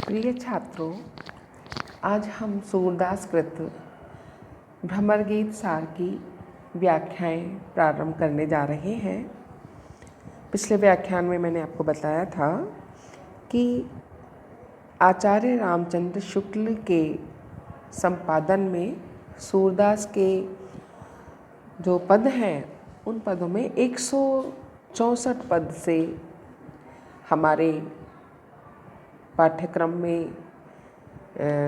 प्रिय छात्रों, आज हम सूरदास कृत भ्रमर गीत सार की व्याख्याएं प्रारंभ करने जा रहे हैं। पिछले व्याख्यान में मैंने आपको बताया था कि आचार्य रामचंद्र शुक्ल के संपादन में सूरदास के जो पद हैं उन पदों में 164 पद से हमारे पाठ्यक्रम में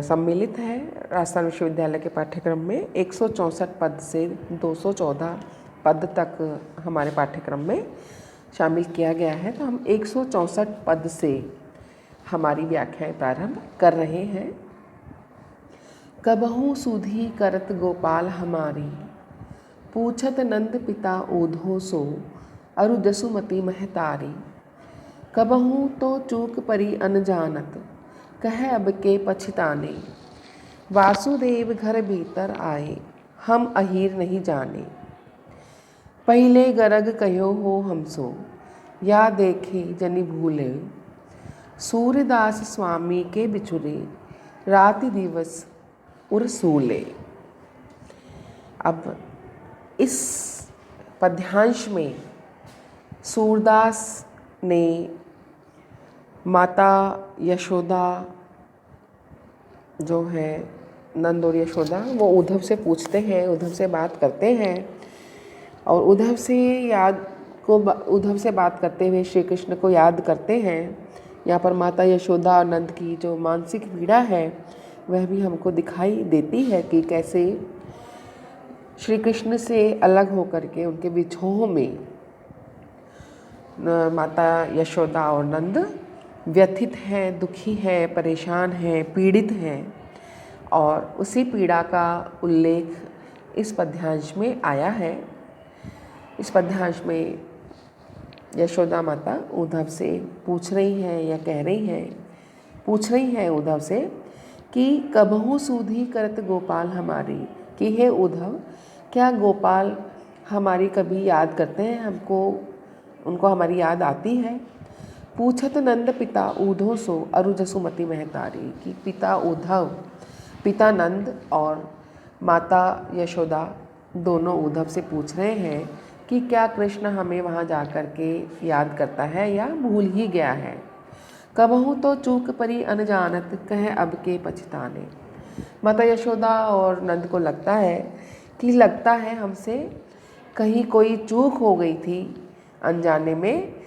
सम्मिलित है। राजस्थान विश्वविद्यालय के पाठ्यक्रम में 164 पद से 214 पद तक हमारे पाठ्यक्रम में शामिल किया गया है। तो हम 164 पद से हमारी व्याख्याएं प्रारंभ कर रहे हैं। कबहू सुधी करत गोपाल हमारी, पूछत नंद पिता ओधो सो, अरु जसुमती महतारी। कबहू तो चूक परी अनजानत, कह अब के पछताने। वासुदेव घर भीतर आए, हम अहीर नहीं जाने। पहले गरग कहो हो हमसो, या देखे जनि भूले। सूरदास स्वामी के बिछुरे, राति दिवस उरसूले। अब इस पद्यांश में सूरदास ने माता यशोदा जो है, नंद और यशोदा, वो उद्धव से पूछते हैं, उद्धव से बात करते हैं और उद्धव से बात करते हुए श्री कृष्ण को याद करते हैं। यहाँ पर माता यशोदा और नंद की जो मानसिक पीड़ा है वह भी हमको दिखाई देती है कि कैसे श्री कृष्ण से अलग होकर के उनके विछोह में माता यशोदा और नंद व्यथित हैं, दुखी हैं, परेशान हैं, पीड़ित हैं। और उसी पीड़ा का उल्लेख इस पद्यांश में आया है। इस पद्यांश में यशोदा माता उद्धव से पूछ रही हैं या कह रही हैं, पूछ रही हैं उद्धव से कि कबहू सूधी करत गोपाल हमारी, कि हे उद्धव, क्या गोपाल हमारी कभी याद करते हैं, उनको हमारी याद आती है। पूछत नंद पिता ऊधो सो, अरु जसुमती महतारी, कि पिता उद्धव, पिता नंद और माता यशोदा दोनों उद्धव से पूछ रहे हैं कि क्या कृष्ण हमें वहाँ जा कर के याद करता है या भूल ही गया है। कबहू तो चूक परी अनजानत, कह अब के पछताने। माता यशोदा और नंद को लगता है हमसे कहीं कोई चूक हो गई थी अनजाने में,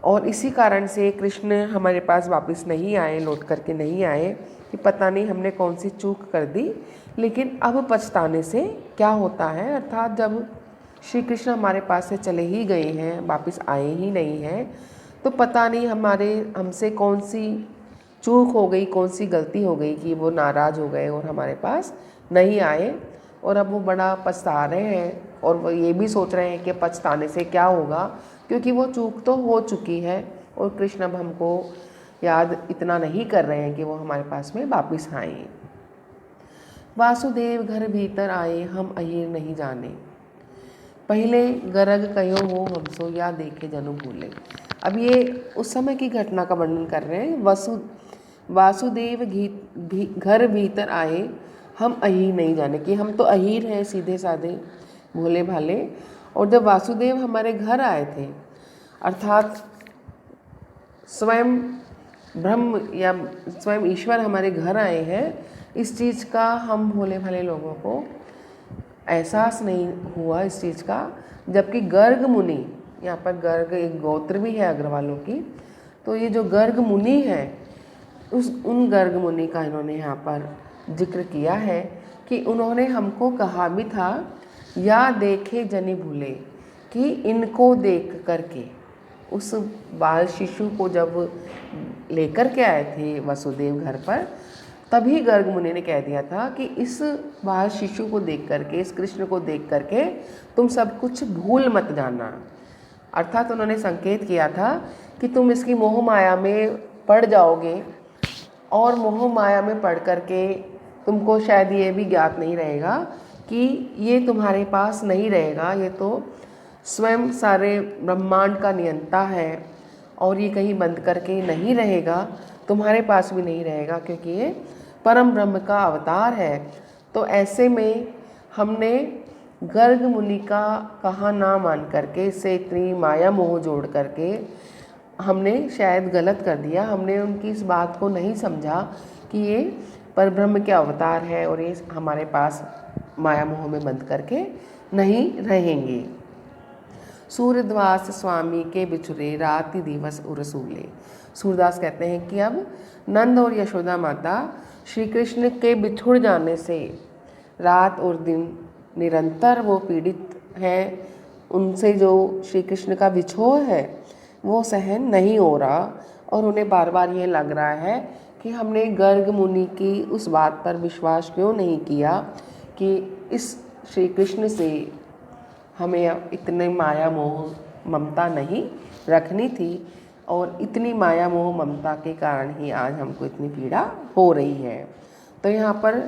और इसी कारण से कृष्ण हमारे पास वापस नहीं आए, लौट करके नहीं आए, कि पता नहीं हमने कौन सी चूक कर दी। लेकिन अब पछताने से क्या होता है, अर्थात जब श्री कृष्ण हमारे पास से चले ही गए हैं, वापस आए ही नहीं हैं, तो पता नहीं हमसे कौन सी चूक हो गई, कौन सी गलती हो गई कि वो नाराज़ हो गए और हमारे पास नहीं आए। और अब वो बड़ा पछता रहे हैं और वो ये भी सोच रहे हैं कि पछताने से क्या होगा, क्योंकि वो चूक तो हो चुकी है और कृष्ण अब हमको याद इतना नहीं कर रहे हैं कि वो हमारे पास में वापिस आए। वासुदेव घर भीतर आए, हम अहीर नहीं जाने। पहले गरग कहो हो हमसो, या देखे जनु भूले। अब ये उस समय की घटना का वर्णन कर रहे हैं। वासुदेव घर भीतर आए, हम अहीर नहीं जाने, कि हम तो अहीर हैं, सीधे साधे भोले भाले। और जब वासुदेव हमारे घर आए थे, अर्थात स्वयं ब्रह्म या स्वयं ईश्वर हमारे घर आए हैं, इस चीज़ का हम भोले भाले लोगों को एहसास नहीं हुआ इस चीज़ का। जबकि गर्ग मुनि, यहाँ पर गर्ग एक गोत्र भी है अग्रवालों की, तो ये जो गर्ग मुनि है उन गर्ग मुनि का इन्होंने यहाँ पर जिक्र किया है कि उन्होंने हमको कहा भी था, या देखे जनि भूले, कि इनको देख करके, उस बाल शिशु को जब लेकर के आए थे वसुदेव घर पर, तभी गर्ग मुनि ने कह दिया था कि इस बाल शिशु को देख करके, इस कृष्ण को देख करके तुम सब कुछ भूल मत जाना। अर्थात उन्होंने संकेत किया था कि तुम इसकी मोह माया में पड़ जाओगे और मोह माया में पड़ करके तुमको शायद ये भी ज्ञात नहीं रहेगा कि ये तुम्हारे पास नहीं रहेगा, ये तो स्वयं सारे ब्रह्मांड का नियंता है और ये कहीं बंद करके नहीं रहेगा। तुम्हारे पास भी नहीं रहेगा, क्योंकि ये परम ब्रह्म का अवतार है। तो ऐसे में हमने गर्ग मुनि का कहा ना मान करके, इससे इतनी माया मोह जोड़ करके हमने शायद गलत कर दिया। हमने उनकी इस बात को नहीं समझा कि ये परब्रह्म के अवतार है और ये हमारे पास माया मोह में बंद करके नहीं रहेंगे। सूर्यदास स्वामी के बिछुरे राति दिवस उरसूले। सूरदास कहते हैं कि अब नंद और यशोदा माता श्री कृष्ण के बिछुड़ जाने से रात और दिन निरंतर वो पीड़ित हैं। उनसे जो श्री कृष्ण का विछोह है वो सहन नहीं हो रहा और उन्हें बार बार ये लग रहा है कि हमने गर्ग मुनि की उस बात पर विश्वास क्यों नहीं किया कि इस श्री कृष्ण से हमें इतने माया मोह ममता नहीं रखनी थी, और इतनी माया मोह ममता के कारण ही आज हमको इतनी पीड़ा हो रही है। तो यहाँ पर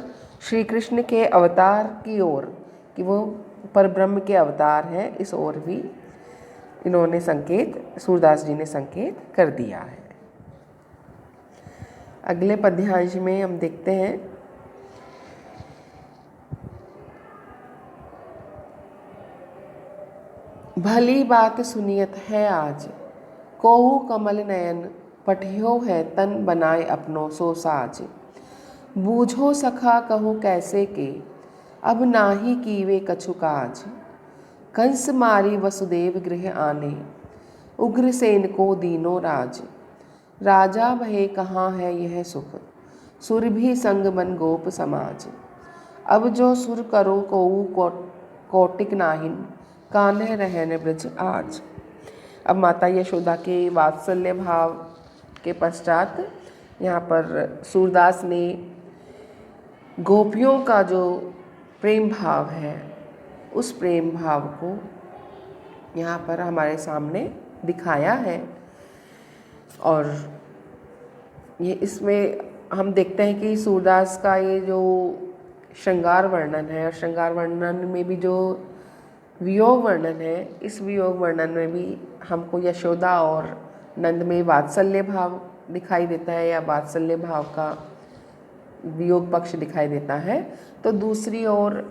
श्री कृष्ण के अवतार की ओर, कि वो परब्रह्म के अवतार हैं, इस ओर भी इन्होंने संकेत, सूरदास जी ने संकेत कर दिया है। अगले पद्यांश में हम देखते हैं भली बात सुनियत है आज, कोहू कमल नयन पठियो है तन बनाए अपनो सो साज। बूझो सखा कहूँ कैसे के, अब नाही कीवे कछु काज। कंस मारी वसुदेव गृह आने, उग्रसेन को दीनो राज। राजा भये कहाँ है यह सुख, सुर भी संग बन गोप समाज। अब जो सुर करो कोऊ कोटिक नाहिन, कान्हे रहन ब्रज आज। अब माता यशोदा के वात्सल्य भाव के पश्चात यहाँ पर सूरदास ने गोपियों का जो प्रेम भाव है उस प्रेम भाव को यहाँ पर हमारे सामने दिखाया है। और ये इसमें हम देखते हैं कि सूरदास का ये जो श्रृंगार वर्णन है, और श्रृंगार वर्णन में भी जो वियोग वर्णन है, इस वियोग वर्णन में भी हमको यशोदा और नंद में वात्सल्य भाव दिखाई देता है, या वात्सल्य भाव का वियोग पक्ष दिखाई देता है। तो दूसरी ओर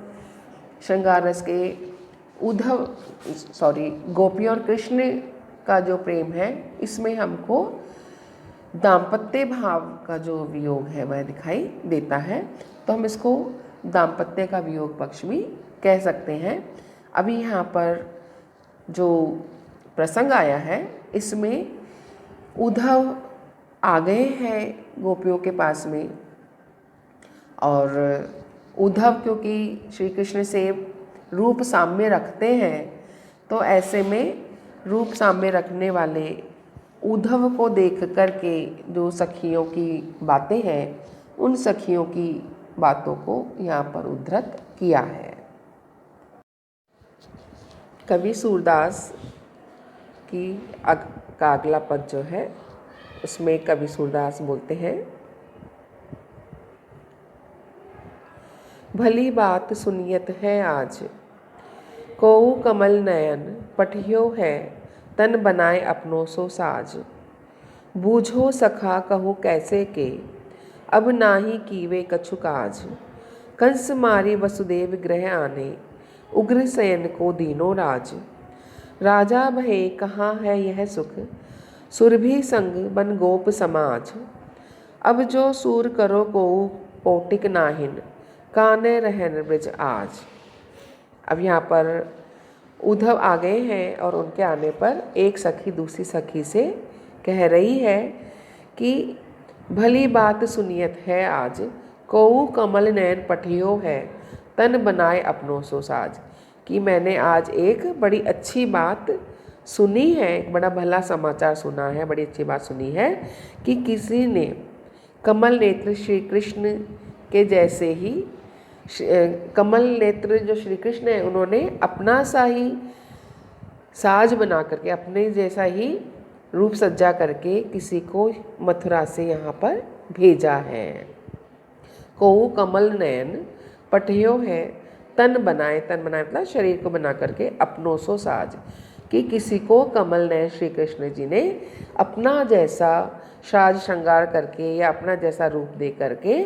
श्रृंगार रस के गोपी और कृष्ण का जो प्रेम है, इसमें हमको दाम्पत्य भाव का जो वियोग है वह दिखाई देता है। तो हम इसको दाम्पत्य का वियोग पक्ष भी कह सकते हैं। अभी यहाँ पर जो प्रसंग आया है इसमें उद्धव आ गए हैं गोपियों के पास में, और उद्धव क्योंकि श्री कृष्ण से रूप साम्य रखते हैं, तो ऐसे में रूप साम्य रखने वाले उद्धव को देख करके जो सखियों की बातें हैं, उन सखियों की बातों को यहाँ पर उद्धृत किया है। कवि सूरदास की का अगला पद जो है उसमें कवि सूरदास बोलते हैं, भली बात सुनियत है आज, कोऊ कमल नयन पठियो है तन बनाए अपनो सो साज। बूझो सखा कहूँ कैसे के, अब नाही कीवे कछु काज। कंस मारी वसुदेव गृह आने, उग्रसेन को दीनो राज। राजा भये कहाँ है यह सुख, सुर भी संग बन गोप समाज। अब जो सूर करो को कोटिक नाहिन, काने रहन ब्रज आज। अब यहाँ पर उद्धव आ गए हैं, और उनके आने पर एक सखी दूसरी सखी से कह रही है कि भली बात सुनियत है आज, कोऊ कमल नयन पठियो है तन बनाए अपनो सो साज। कि मैंने आज एक बड़ी अच्छी बात सुनी है, एक बड़ा भला समाचार सुना है, बड़ी अच्छी बात सुनी है कि किसी ने कमल नेत्र श्री कृष्ण के जैसे ही, कमल नेत्र जो श्री कृष्ण है उन्होंने अपना सा ही साज बना करके, अपने जैसा ही रूप सज्जा करके किसी को मथुरा से यहाँ पर भेजा है। कोऊ कमल नयन पठियो है तन बनाए, तन बनाए मतलब शरीर को बना करके अपनो सो साज, कि किसी को कमल नयन श्री कृष्ण जी ने अपना जैसा साज श्रृंगार करके या अपना जैसा रूप दे करके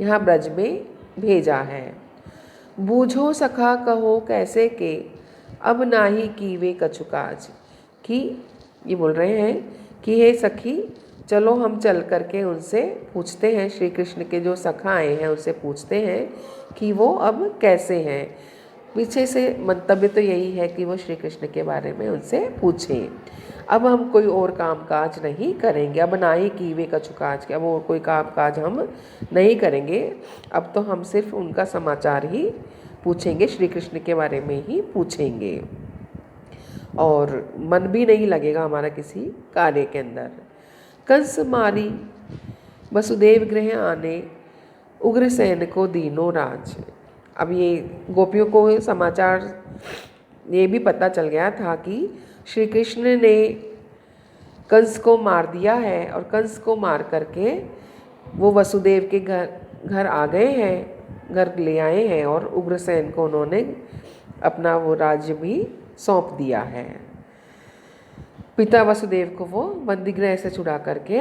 यहाँ ब्रज में भेजा है। बूझो सखा कहो कैसे के, अब नाही कीवे कछु काज। कि ये बोल रहे हैं कि हे सखी, चलो हम चल करके उनसे पूछते हैं, श्री कृष्ण के जो सखा आए हैं उनसे पूछते हैं कि वो अब कैसे हैं। पीछे से मंतव्य तो यही है कि वो श्री कृष्ण के बारे में उनसे पूछें। अब हम कोई और काम काज नहीं करेंगे, अब ना ही कीवे कछु काज के, अब और कोई काम काज हम नहीं करेंगे। अब तो हम सिर्फ उनका समाचार ही पूछेंगे, श्री कृष्ण के बारे में ही पूछेंगे और मन भी नहीं लगेगा हमारा किसी कार्य के अंदर। कंस मारी वसुदेव गृह आने, उग्रसेन को दीनो राज। अब ये गोपियों को समाचार ये भी पता चल गया था कि श्री कृष्ण ने कंस को मार दिया है और कंस को मार करके वो वसुदेव के घर आ गए हैं, घर ले आए हैं और उग्रसेन को उन्होंने अपना वो राज्य भी सौंप दिया है। पिता वसुदेव को वो बंदीगृह से छुड़ा करके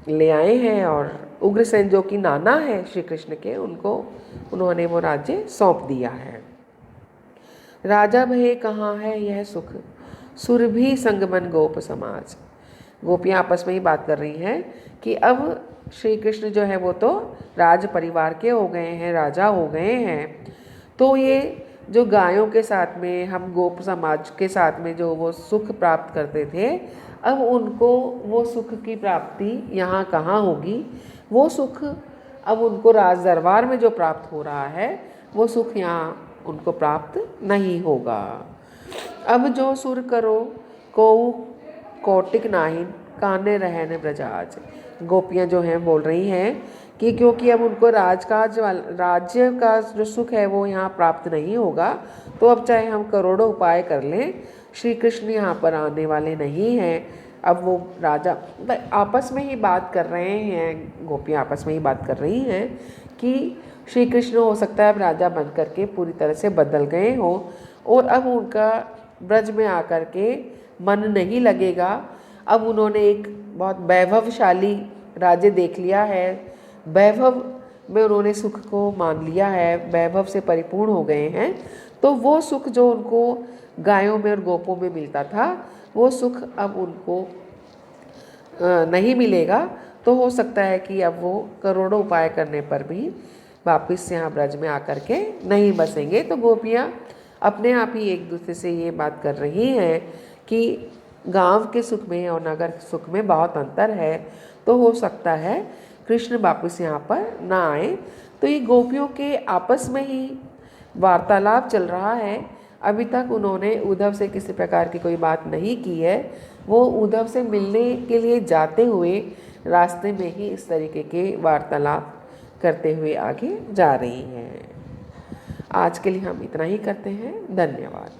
ले आए हैं और उग्रसेन जो कि नाना है श्री कृष्ण के, उनको उन्होंने वो राज्य सौंप दिया है। राजा भये कहाँ है यह सुख, सुरभि संगमन गोप समाज। गोपियाँ आपस में ही बात कर रही हैं कि अब श्री कृष्ण जो है वो तो राज परिवार के हो गए हैं, राजा हो गए हैं, तो ये जो गायों के साथ में, हम गोप समाज के साथ में जो वो सुख प्राप्त करते थे, अब उनको वो सुख की प्राप्ति यहाँ कहाँ होगी। वो सुख अब उनको राज दरबार में जो प्राप्त हो रहा है वो सुख यहाँ उनको प्राप्त नहीं होगा। अब जो सुर करो को कौटिक नाहिन, काने रहने ब्रजाज। गोपियाँ जो हैं बोल रही हैं कि क्योंकि अब उनको राज्य का जो सुख है वो यहाँ प्राप्त नहीं होगा, तो अब चाहे हम करोड़ों उपाय कर लें, श्री कृष्ण यहाँ पर आने वाले नहीं हैं। अब वो राजा आपस में ही बात कर रहे हैं, गोपियाँ आपस में ही बात कर रही हैं कि श्री कृष्ण हो सकता है अब राजा बन करके पूरी तरह से बदल गए हों और अब उनका ब्रज में आकर के मन नहीं लगेगा। अब उन्होंने एक बहुत वैभवशाली राज्य देख लिया है, वैभव में उन्होंने सुख को मान लिया है, वैभव से परिपूर्ण हो गए हैं, तो वो सुख जो उनको गायों में और गोपों में मिलता था वो सुख अब उनको नहीं मिलेगा। तो हो सकता है कि अब वो करोड़ों उपाय करने पर भी वापस यहाँ ब्रज में आकर के नहीं बसेंगे। तो गोपियाँ अपने आप ही एक दूसरे से ये बात कर रही हैं कि गांव के सुख में और नगर के सुख में बहुत अंतर है, तो हो सकता है कृष्ण वापस यहाँ पर ना आए। तो ये गोपियों के आपस में ही वार्तालाप चल रहा है। अभी तक उन्होंने उद्धव से किसी प्रकार की कोई बात नहीं की है। वो उद्धव से मिलने के लिए जाते हुए रास्ते में ही इस तरीके के वार्तालाप करते हुए आगे जा रही हैं। आज के लिए हम इतना ही करते हैं। धन्यवाद।